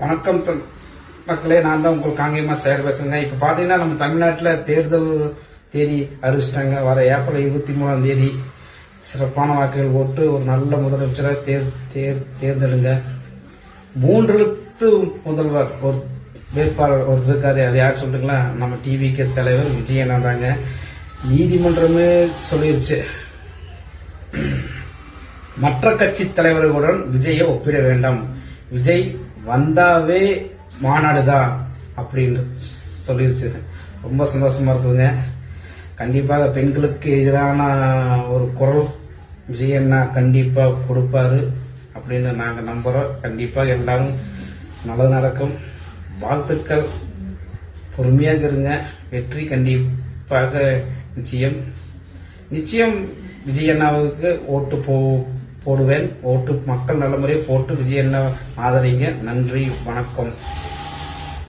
வணக்கம் மக்களே, நான் தான் உங்களுக்கு காங்கேயமா சேர் பேசுங்க. இப்ப பாத்தீங்கன்னா நம்ம தமிழ்நாட்டுல தேர்தல் தேதி அறிவிச்சிட்டாங்க. வர ஏப்ரல் 23ஆம் தேதி சிறப்பான வாக்குகள் போட்டு ஒரு நல்ல முதலமைச்சரை தேர்ந்தெடுங்க. 3 எழுத்து முதல்வர் ஒரு வேட்பாளர் ஒருத்தர் இருக்காரு. அது யார் சொல்றீங்களா? நம்ம டிவிக்கு தலைவர் விஜயன் தாங்க. நீதிமன்றமே சொல்லிருச்சு, மற்ற கட்சி தலைவர்களுடன் விஜயை ஒப்பிட வேண்டாம், விஜய் வந்தாவே மாநாடுதான் அப்படின்னு சொல்லிருச்சு. ரொம்ப சந்தோஷமா இருக்குங்க. கண்டிப்பாக பெண்களுக்கு எதிரான ஒரு குரல் விஜயண்ணா கண்டிப்பா கொடுப்பாரு அப்படின்னு நாங்க நம்புறோம். கண்டிப்பாக எல்லாரும் நல்லது நடக்கும். வாழ்த்துக்கள். பொறுமையாக இருங்க. வெற்றி கண்டிப்பாக நிச்சயம் விஜயண்ணாவுக்கு ஓட்டு போடுவேன். ஓட்டு மக்கள் நல்ல முறையை போட்டு விஜயண்ணா ஆதரிங்க. நன்றி, வணக்கம்.